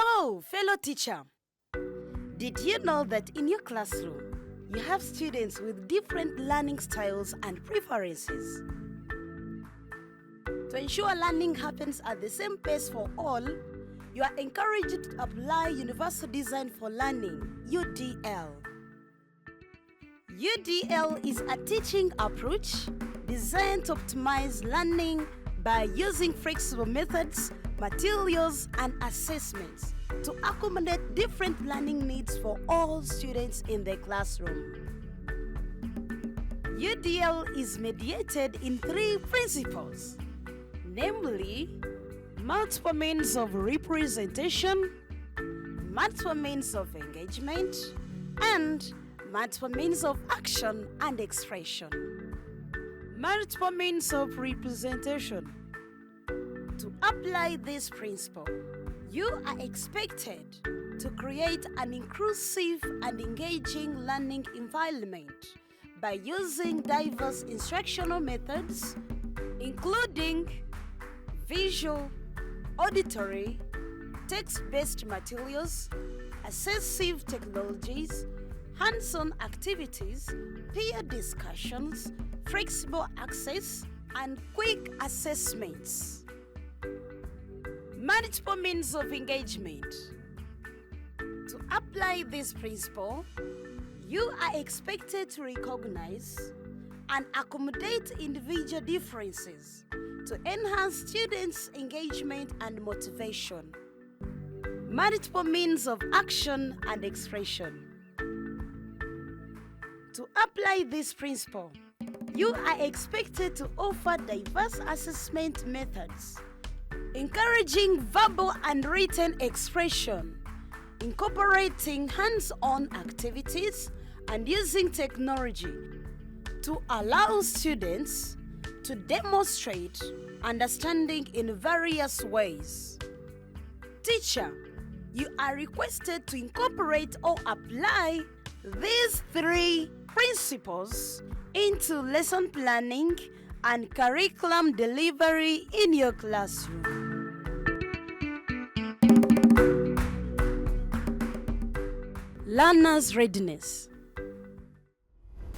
Hello, fellow teacher. Did you know that in your classroom, you have students with different learning styles and preferences? To ensure learning happens at the same pace for all, you are encouraged to apply Universal Design for Learning, UDL. UDL is a teaching approach designed to optimize learning by using flexible methods, materials, and assessments to accommodate different learning needs for all students in the classroom. UDL is mediated in 3 principles, namely multiple means of representation, multiple means of engagement, and multiple means of action and expression. Multiple means of representation. To apply this principle, you are expected to create an inclusive and engaging learning environment by using diverse instructional methods, including visual, auditory, text-based materials, assessive technologies, hands-on activities, peer discussions, flexible access, and quick assessments. Multiple means of engagement. To apply this principle, you are expected to recognize and accommodate individual differences to enhance students' engagement and motivation. Multiple means of action and expression. To apply this principle, you are expected to offer diverse assessment methods, encouraging verbal and written expression, incorporating hands-on activities, and using technology to allow students to demonstrate understanding in various ways. Teacher, you are requested to incorporate or apply these 3 principles into lesson planning and curriculum delivery in your classroom. Learner's readiness.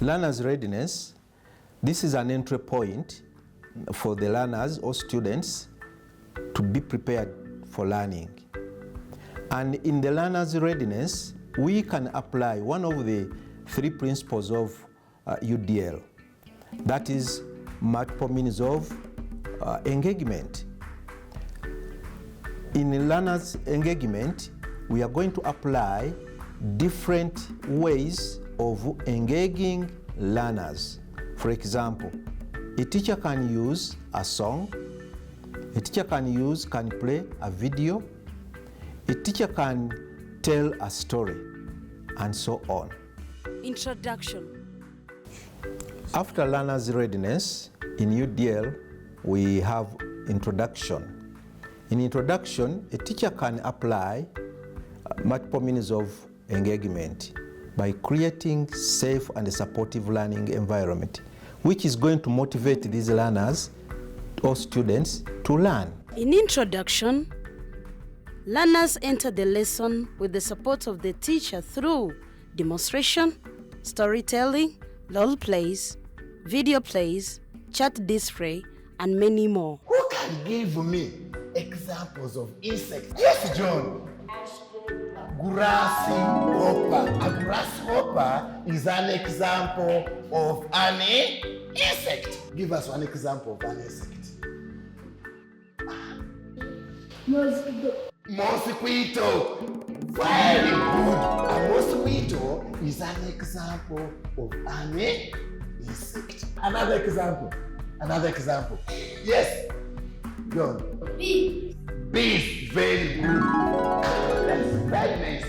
Learner's readiness, this is an entry point for the learners or students to be prepared for learning. And in the learner's readiness, we can apply one of the 3 principles of UDL. That is multiple means of engagement. In learner's engagement, we are going to apply different ways of engaging learners. For example, a teacher can use a song, a teacher can play a video, a teacher can tell a story, and so on. Introduction. After learner's readiness, in UDL, we have introduction. In introduction, a teacher can apply multiple means of engagement by creating safe and supportive learning environment, which is going to motivate these learners or students to learn. In introduction, learners enter the lesson with the support of the teacher through demonstration, storytelling, role plays, video plays, chat display, and many more. Who can give me examples of insects? Yes, John. Grasshopper. A grasshopper is an example of an insect. Give us one example of an insect. Mosquito. Very good. A mosquito is an example of an insect. Another example. Yes. John. Bee. Bees. Very good. That's very nice.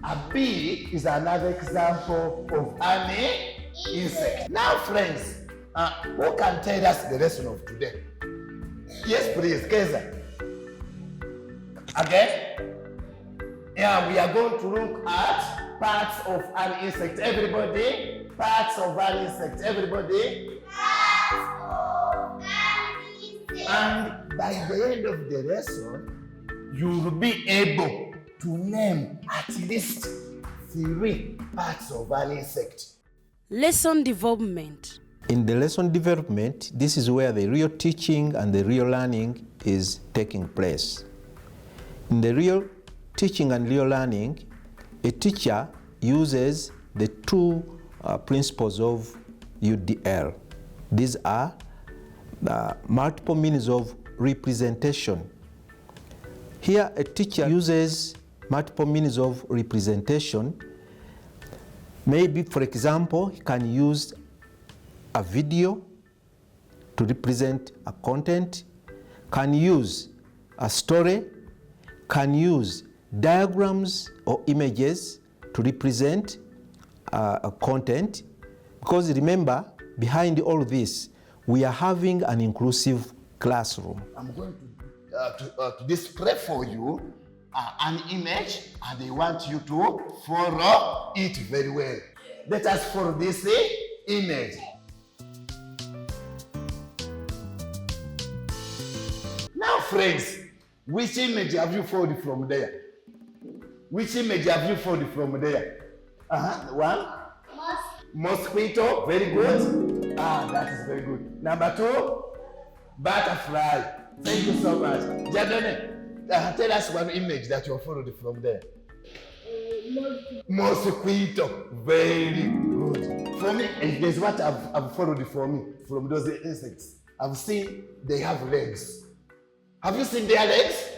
A bee is another example of an insect. Now, friends, who can tell us the lesson of today? Yes, please, Keza. Again? Yeah, we are going to look at parts of an insect. Everybody, parts of an insect. Everybody. Parts of an insect. And by the end of the lesson, you will be able to name at least 3 parts of an insect. Lesson development. In the lesson development, this is where the real teaching and the real learning is taking place. In the real teaching and real learning, a teacher uses the 2 principles of UDL. These are multiple means of representation. Here, a teacher uses multiple means of representation. Maybe, for example, he can use a video to represent a content, can use a story, can use diagrams or images to represent a content. Because remember, behind all this, we are having an inclusive classroom. I'm going to display for you an image, and I want you to follow it very well. Let us follow this image. Now, friends, which image have you followed from there? Which image have you followed from there? One? Mosquito. Very good. That is very good. Number 2, butterfly. Thank you so much. Jadone, tell us one image that you followed from there. Mosquito. Very good. For me, there's what I've followed for me from those insects. I've seen they have legs. Have you seen their legs?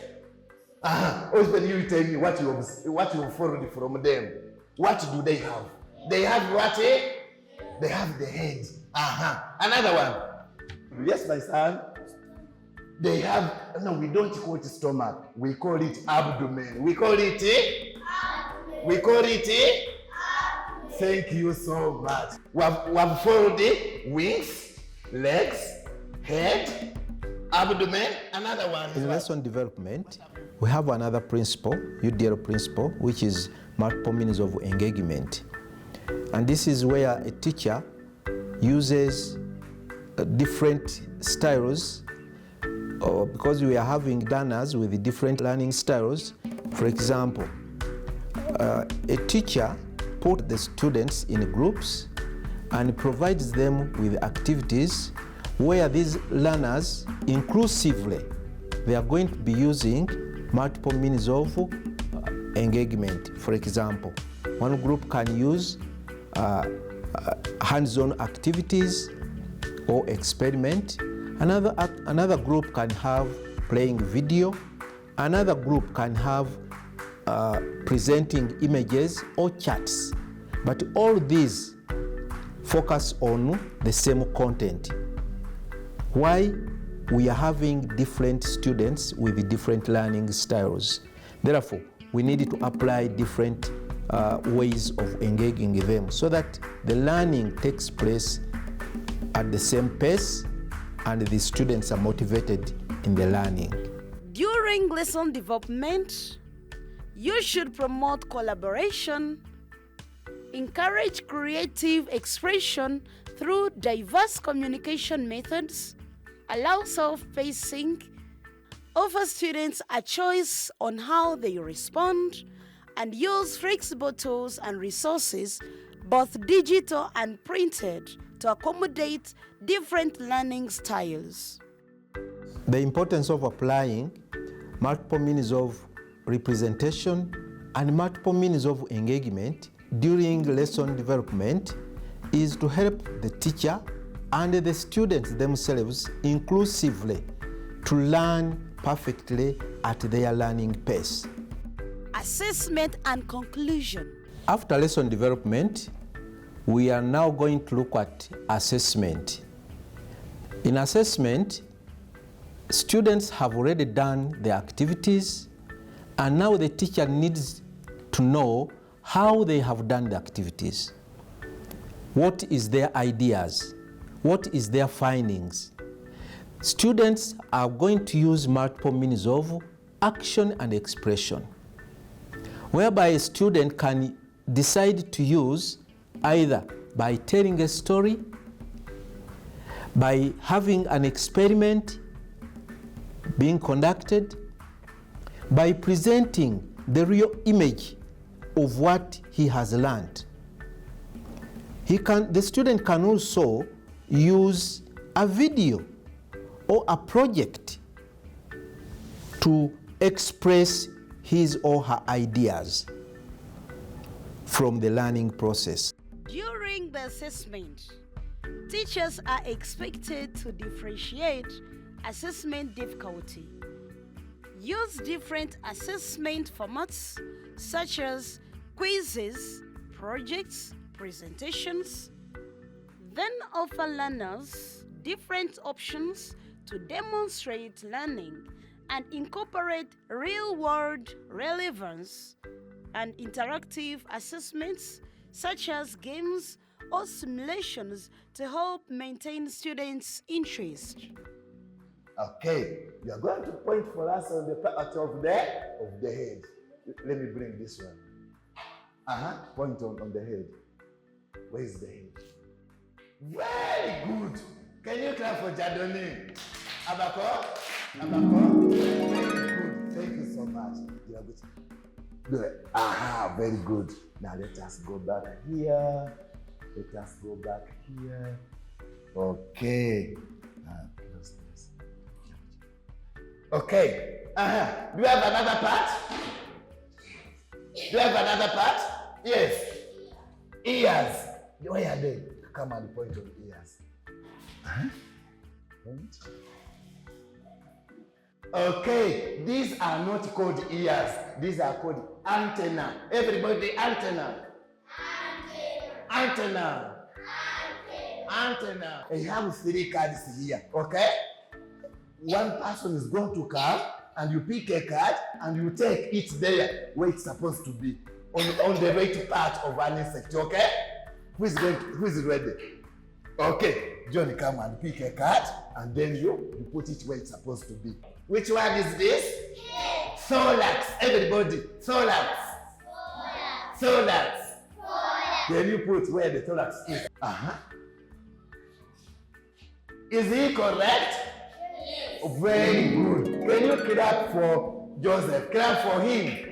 When you tell me what you have followed from them. What do they have? They have what? They have the head. Another one. Yes, my son. They have, no, we don't call it stomach. We call it abdomen. We call it Thank you so much. We have followed the wings, legs, head, abdomen. Another one. In lesson development, we have another principle, UDL principle, which is multiple means of engagement. And this is where a teacher uses different styles, because we are having learners with different learning styles. For example, a teacher puts the students in groups and provides them with activities where these learners inclusively, they are going to be using multiple means of engagement. For example, one group can use hands-on activities or experiment. Another group can have playing video. Another group can have presenting images or charts. But all these focus on the same content. Why? We are having different students with different learning styles. Therefore, we need to apply different ways of engaging them so that the learning takes place at the same pace and the students are motivated in the learning. During lesson development, you should promote collaboration, encourage creative expression through diverse communication methods, allow self-pacing, offer students a choice on how they respond, and use flexible tools and resources, both digital and printed, to accommodate different learning styles. The importance of applying multiple means of representation and multiple means of engagement during lesson development is to help the teacher and the students themselves inclusively to learn perfectly at their learning pace. Assessment and conclusion. After lesson development, we are now going to look at assessment. In assessment, students have already done their activities, and now the teacher needs to know how they have done the activities. What is their ideas? What is their findings? Students are going to use multiple means of action and expression, whereby a student can decide to use either by telling a story, by having an experiment being conducted, by presenting the real image of what he has learned. The student can also use a video or a project to express his or her ideas from the learning process. During the assessment, teachers are expected to differentiate assessment difficulty. Use different assessment formats such as quizzes, projects, presentations. Then offer learners different options to demonstrate learning and incorporate real-world relevance and interactive assessments such as games or simulations to help maintain students' interest. Okay, you are going to point for us on the part of the head. Let me bring this one. Point on the head. Where is the head? Very good. Can you clap for Jadoni? Abako? Abako? Very good. Thank you so much. You are good. Good. Very good. Now let us go back here. Let us go back here. Okay. Close this. Okay. Do you have another part? Do you have another part? Yes. Ears. Where are they? Come and point on ears. Point. Okay, these are not called ears. These are called antenna. Everybody, antenna. Antenna. Antenna. I have 3 cards here, okay? One person is going to come and you pick a card and you take it there where it's supposed to be. On the right part of an insect, okay? Who is ready? Okay, Johnny, come and pick a card and then you put it where it's supposed to be. Which one is this? Yes. Thorax. Everybody, thorax. Thorax. Thorax. Then you put where the thorax is. Is he correct? Yes. Very good. Can you clap for Joseph? Clap for him.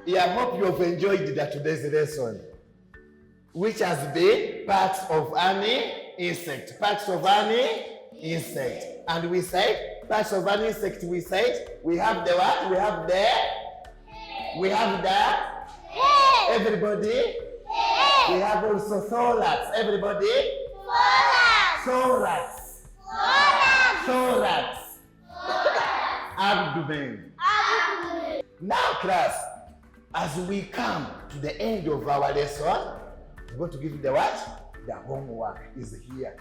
I hope you have enjoyed today's lesson, which has been parts of an insect. Parts of an insect. And we said, parts of an insect, we said, we have the what? We have the? We have the? Everybody? We have also thorax. Everybody? Thorax. Thorax. Abdomen. Now, class, as we come to the end of our lesson, we're going to give you the what? The homework is here.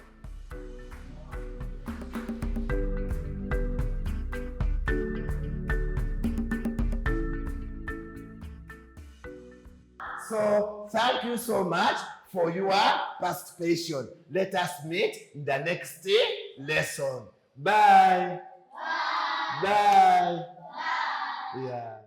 So, thank you so much for your participation. Let us meet in the next lesson. Bye. Bye. Bye. Yeah.